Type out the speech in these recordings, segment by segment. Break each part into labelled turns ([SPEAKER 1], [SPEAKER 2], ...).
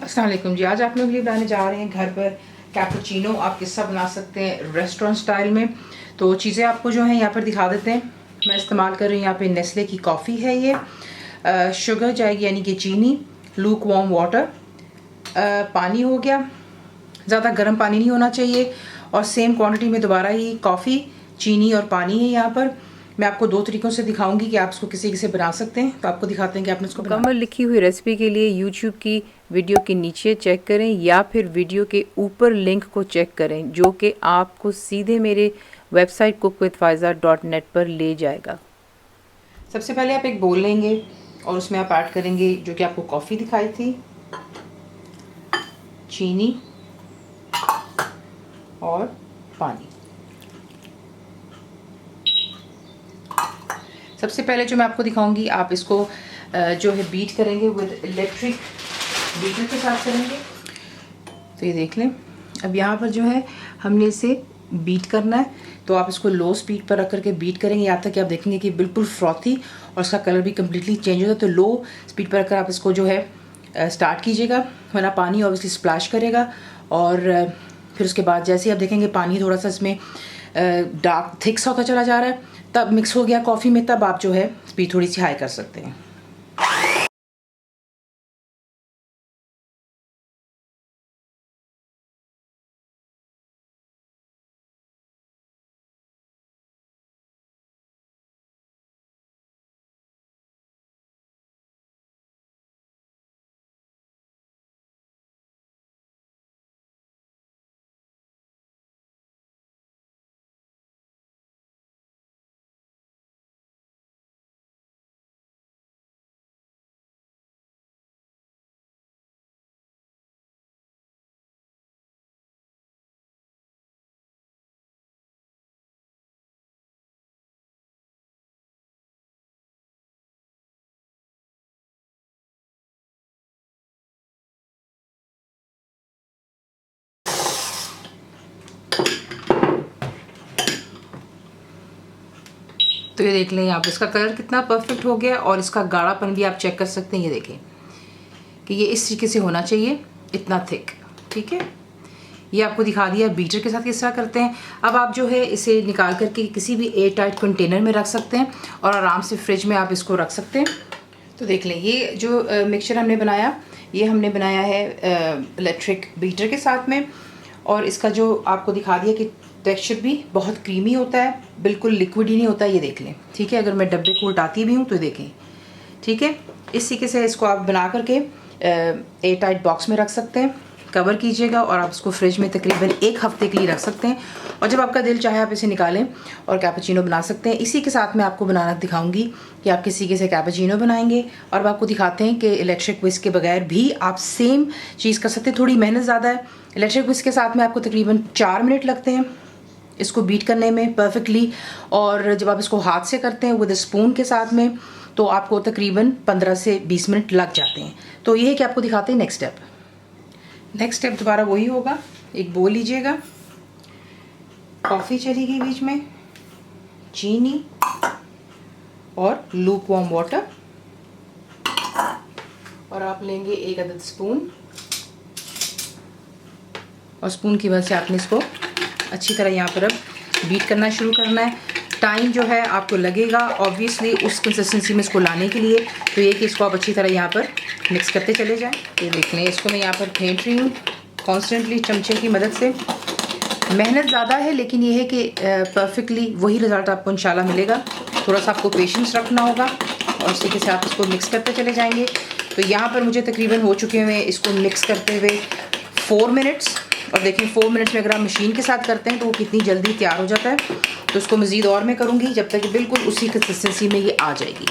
[SPEAKER 1] अस्सलाम वालेकुम जी। आज आप लोग लिए बनाने जा रहे हैं घर पर कैपुचिनो। आप किस्सा बना सकते हैं रेस्टोरेंट स्टाइल में। तो चीज़ें आपको जो है यहाँ पर दिखा देते हैं। मैं इस्तेमाल कर रही हूँ यहाँ पे नेस्ले की कॉफ़ी है ये। शुगर जाएगी यानी कि चीनी, लूक वार्म वाटर, पानी हो गया, ज़्यादा गर्म पानी नहीं होना चाहिए, और सेम क्वांटिटी में दोबारा ही कॉफ़ी, चीनी और पानी है यहाँ पर। मैं आपको दो तरीक़ों से दिखाऊंगी कि आप इसको किसी किसी बना सकते हैं। तो आपको दिखाते हैं कि आपने इसको
[SPEAKER 2] मुकम्मल लिखी हुई रेसिपी के लिए यूट्यूब की वीडियो के नीचे चेक करें या फिर वीडियो के ऊपर लिंक को चेक करें जो कि आपको सीधे मेरे वेबसाइट cook-with-faiza.net पर ले जाएगा।
[SPEAKER 1] सबसे पहले आप एक बोल लेंगे और उसमें आप ऐड करेंगे जो कि आपको कॉफ़ी दिखाई थी, चीनी और पानी। सबसे पहले जो मैं आपको दिखाऊंगी, आप इसको जो है बीट करेंगे विद इलेक्ट्रिक बीटर के साथ करेंगे। तो ये देख लें, अब यहाँ पर जो है हमने इसे बीट करना है। तो आप इसको लो स्पीड पर रख करके बीट करेंगे यहाँ तक कि आप देखेंगे कि बिल्कुल फ्रॉथी और उसका कलर भी कम्प्लीटली चेंज होता है। तो लो स्पीड पर रखकर आप इसको जो है स्टार्ट कीजिएगा, वरना पानी ऑब्वियसली स्प्लैश करेगा। और फिर उसके बाद जैसे ही आप देखेंगे पानी थोड़ा सा इसमें डार्क थिक सा होता चला जा रहा है, तब मिक्स हो गया कॉफ़ी में, तब आप जो है स्पीड थोड़ी सी हाई कर सकते हैं। तो ये देख लें आप, इसका कलर कितना परफेक्ट हो गया, और इसका गाढ़ापन भी आप चेक कर सकते हैं। ये देखें कि ये इस तरीके से होना चाहिए, इतना थिक। ठीक है, ये आपको दिखा दिया बीटर के साथ किस तरह करते हैं। अब आप जो है इसे निकाल करके किसी भी एयर टाइट कंटेनर में रख सकते हैं और आराम से फ्रिज में आप इसको रख सकते हैं। तो देख लें, ये जो मिक्सचर हमने बनाया, ये हमने बनाया है इलेक्ट्रिक बीटर के साथ में। और इसका जो आपको दिखा दिया कि टेक्सचर भी बहुत क्रीमी होता है, बिल्कुल लिक्विड ही नहीं होता। ये देख लें, ठीक है। अगर मैं डब्बे को उल्टाती भी हूँ तो देखें, ठीक है। इस तरीके से इसको आप बना करके एयर टाइट बॉक्स में रख सकते हैं, कवर कीजिएगा, और आप इसको फ्रिज में तकरीबन 1 हफ्ते के लिए रख सकते हैं। और जब आपका दिल चाहे आप इसे निकालें और कैपुचिनो बना सकते हैं। इसी के साथ मैं आपको बनाना दिखाऊंगी कि आप किसी के से कैपुचिनो बनाएंगे, और अब आपको दिखाते हैं कि इलेक्ट्रिक विस्क के बगैर भी आप सेम चीज़ कर सकते हैं। थोड़ी मेहनत ज़्यादा है। इलेक्ट्रिक विस्क के साथ में आपको तकरीबन 4 मिनट लगते हैं इसको बीट करने में परफेक्टली, और जब आप इसको हाथ से करते हैं विद स्पून के साथ में, तो आपको तकरीबन 15 से 20 मिनट लग जाते हैं। तो ये है कि आपको दिखाते हैं नेक्स्ट स्टेप। नेक्स्ट स्टेप दोबारा वही होगा। एक बोल लीजिएगा, कॉफ़ी चली गई बीच में, चीनी और लूक वार्म वाटर, और आप लेंगे 1 अदद स्पून, और स्पून की वजह से आपने इसको अच्छी तरह यहाँ पर अब बीट करना शुरू करना है। टाइम जो है आपको लगेगा ऑब्वियसली उस कंसिस्टेंसी में इसको लाने के लिए। तो ये कि इसको आप अच्छी तरह यहाँ पर मिक्स करते चले जाएं। ये देख लें, इसको मैं यहाँ पर फेंट रही हूँ कॉन्स्टेंटली चमचे की मदद से। मेहनत ज़्यादा है, लेकिन ये है कि परफेक्टली वही रिज़ल्ट आपको इंशाल्लाह मिलेगा। थोड़ा सा आपको पेशेंस रखना होगा, और इस तरीके से आप इसको मिक्स करते चले जाएंगे। तो यहाँ पर मुझे तकरीबन हो चुके हुए इसको मिक्स करते हुए 4 मिनट्स। और देखिए 4 मिनट्स में अगर आप मशीन के साथ करते हैं तो वो कितनी जल्दी तैयार हो जाता है। तो इसको मज़ीद और मैं करूँगी जब तक कि बिल्कुल उसी कंसिस्टेंसी में ये आ जाएगी।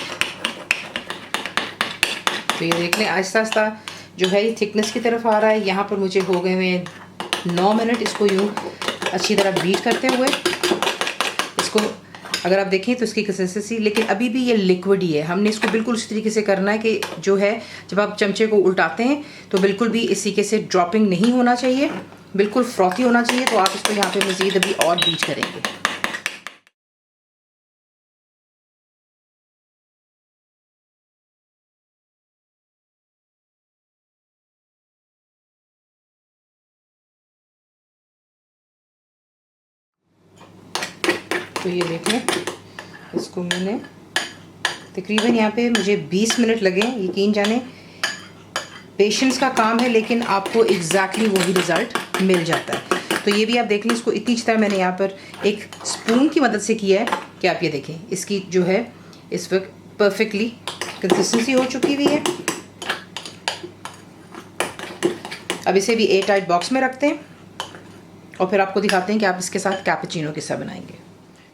[SPEAKER 1] तो ये देख लें, आहिस्ता आहिस्ता जो है ये थिकनेस की तरफ आ रहा है। यहाँ पर मुझे हो गए हुए 9 मिनट इसको यूँ अच्छी तरह बीट करते हुए। इसको अगर आप देखें तो इसकी कंसिस्टेंसी, लेकिन अभी भी ये लिक्विड ही है। हमने इसको बिल्कुल उसी तरीके से करना है कि जो है जब आप चमचे को उल्टाते हैं तो बिल्कुल भी इस तरीके से ड्रॉपिंग नहीं होना चाहिए, बिल्कुल फ्रॉथी होना चाहिए। तो आप इसको यहाँ पे मज़ीद अभी और बीट करेंगे। तो ये देखें, इसको मैंने तकरीबन यहाँ पे मुझे 20 मिनट लगे। यकीन जाने पेशेंस का काम है, लेकिन आपको एग्जैक्टली वही रिज़ल्ट मिल जाता है। तो ये भी आप देख लें, इसको इतनी तरह मैंने यहाँ पर एक स्पून की मदद से किया है कि आप ये देखें, इसकी जो है इस वक्त परफेक्टली कंसिस्टेंसी हो चुकी हुई है। अब इसे भी एयर टाइट बॉक्स में रखते हैं और फिर आपको दिखाते हैं कि आप इसके साथ कैपुचिनो किस तरह बनाएंगे।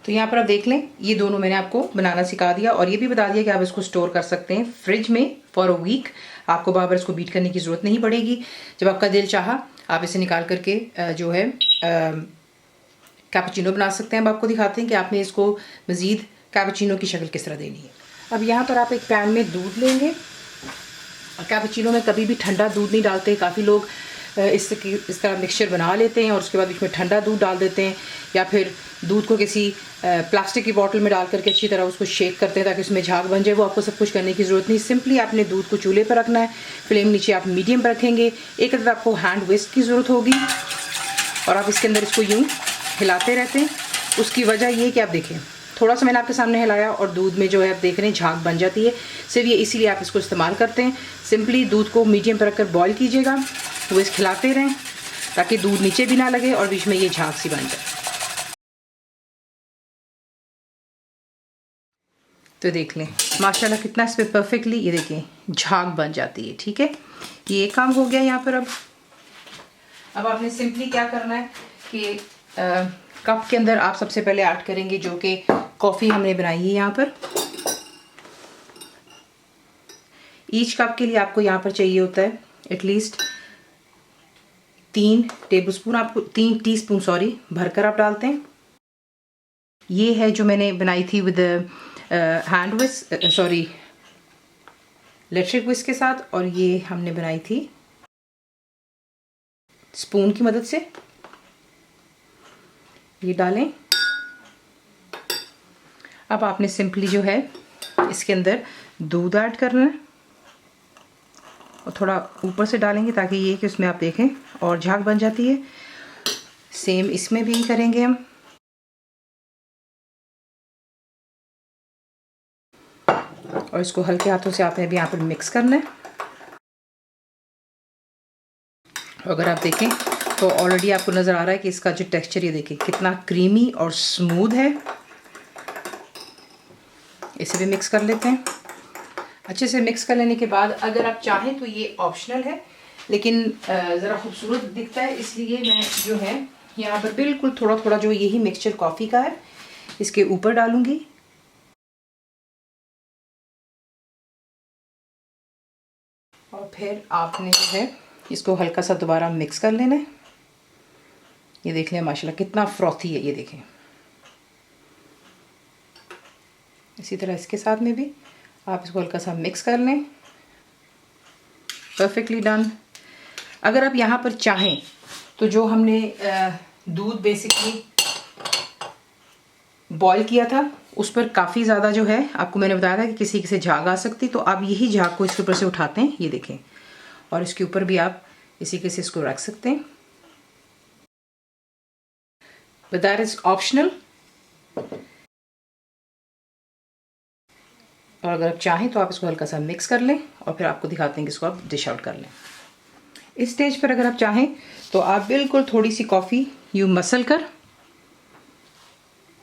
[SPEAKER 1] तो यहाँ पर आप देख लें, ये दोनों मैंने आपको बनाना सिखा दिया और ये भी बता दिया कि आप इसको स्टोर कर सकते हैं फ्रिज में फॉर अ वीक। आपको बार बार इसको बीट करने की ज़रूरत नहीं पड़ेगी। जब आपका दिल चाहा आप इसे निकाल करके जो है कैपुचिनो बना सकते हैं। अब आपको दिखाते हैं कि आपने इसको मज़ीद कैपुचिनो की शक्ल किस तरह देनी है। अब यहाँ पर आप एक पैन में दूध लेंगे और कैपुचिनो में कभी भी ठंडा दूध नहीं डालते। काफ़ी लोग इस तरह मिक्सचर बना लेते हैं और उसके बाद इसमें ठंडा दूध डाल देते हैं, या फिर दूध को किसी प्लास्टिक की बोतल में डाल करके अच्छी तरह उसको शेक करते हैं ताकि उसमें झाग बन जाए। वो आपको सब कुछ करने की ज़रूरत नहीं। सिंपली आपने दूध को चूल्हे पर रखना है, फ्लेम नीचे आप मीडियम पर रखेंगे। एक तरफ आपको हैंड विस्क की ज़रूरत होगी और आप इसके अंदर इसको यूँ हिलाते रहते हैं। उसकी वजह ये कि आप देखें, थोड़ा सा मैंने आपके सामने हिलाया और दूध में जो है आप देख रहे हैं झाग बन जाती है। सिर्फ ये इसीलिए आप इसको इस्तेमाल करते हैं। सिंपली दूध को मीडियम पर रखकर बॉईल कीजिएगा, वो इस खिलाते रहें ताकि दूध नीचे भी ना लगे और बीच में ये झाग सी बन जाए। तो देख लें माशाल्लाह कितना इस पर परफेक्टली ये देखें झाग बन जाती है। ठीक है, ये काम हो गया यहाँ पर। अब आपने सिंपली क्या करना है कि कप के अंदर आप सबसे पहले ऐड करेंगे जो कि कॉफ़ी हमने बनाई है। यहाँ पर ईच कप के लिए आपको यहाँ पर चाहिए होता है एटलीस्ट 3 टेबलस्पून, आपको 3 टीस्पून सॉरी भरकर आप डालते हैं। ये है जो मैंने बनाई थी with hand whisk sorry electric whisk के साथ, और ये हमने बनाई थी स्पून की मदद से। ये डालें। अब आपने सिंपली जो है इसके अंदर दूध ऐड करना है और थोड़ा ऊपर से डालेंगे ताकि ये कि उसमें आप देखें और झाग बन जाती है। सेम इसमें भी करेंगे हम। और इसको हल्के हाथों से आपने भी यहाँ पर मिक्स करना है। अगर आप देखें तो ऑलरेडी आपको नज़र आ रहा है कि इसका जो टेक्सचर ये देखें कितना क्रीमी और स्मूथ है। इसे भी मिक्स कर लेते हैं। अच्छे से मिक्स कर लेने के बाद अगर आप चाहें तो ये ऑप्शनल है, लेकिन ज़रा खूबसूरत दिखता है, इसलिए मैं जो है यहाँ पर बिल्कुल थोड़ा थोड़ा जो यही मिक्सचर कॉफ़ी का है इसके ऊपर डालूंगी। और फिर आपने जो है इसको हल्का सा दोबारा मिक्स कर लेना है। ये देख लें माशाल्लाह कितना फ्रॉथी है, ये देखें। इसी तरह इसके साथ में भी आप इसको हल्का सा मिक्स कर लें। Perfectly done. अगर आप यहाँ पर चाहें तो जो हमने दूध बेसिकली बॉईल किया था उस पर काफ़ी ज़्यादा जो है आपको मैंने बताया था कि किसी से झाग आ सकती, तो आप यही झाग को इसके ऊपर से उठाते हैं, ये देखें, और इसके ऊपर भी आप इसी के से इसको रख सकते हैं। But that is optional. और अगर आप चाहें तो आप इसको हल्का सा मिक्स कर लें और फिर आपको दिखाते हैं कि इसको आप डिश आउट कर लें। इस स्टेज पर अगर आप चाहें तो आप बिल्कुल थोड़ी सी कॉफ़ी यूँ मसल कर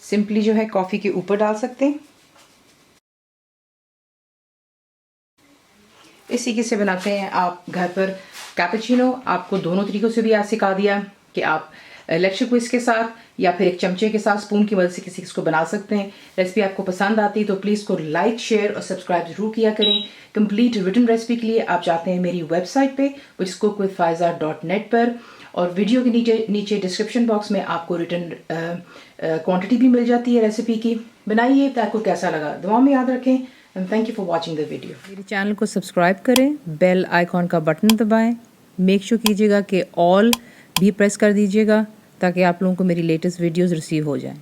[SPEAKER 1] सिंपली जो है कॉफ़ी के ऊपर डाल सकते हैं। इस तरीके से बनाते हैं आप घर पर कैपुचिनो। आपको दोनों तरीक़ों से भी आज सिखा दिया कि आप इलेक्ट्रिक विस्क के साथ या फिर एक चमचे के साथ स्पून की मदद से किसी को बना सकते हैं। रेसिपी आपको पसंद आती तो प्लीज़ को लाइक शेयर और सब्सक्राइब जरूर किया करें। कंप्लीट रिटन रेसिपी के लिए आप जाते हैं मेरी वेबसाइट पे cookWithFaiza.net पर, और वीडियो के नीचे डिस्क्रिप्शन बॉक्स में आपको रिटन क्वांटिटी भी मिल जाती है रेसिपी की। बनाइए तो आपको कैसा लगा दुआ में याद रखें। And thank you for watching the video.
[SPEAKER 2] मेरे चैनल को सब्सक्राइब करें, बेल आइकॉन का बटन दबाएं, मेक श्योर कीजिएगा कि ऑल भी प्रेस कर दीजिएगा ताकि आप लोगों को मेरी लेटेस्ट वीडियोस रिसीव हो जाएं।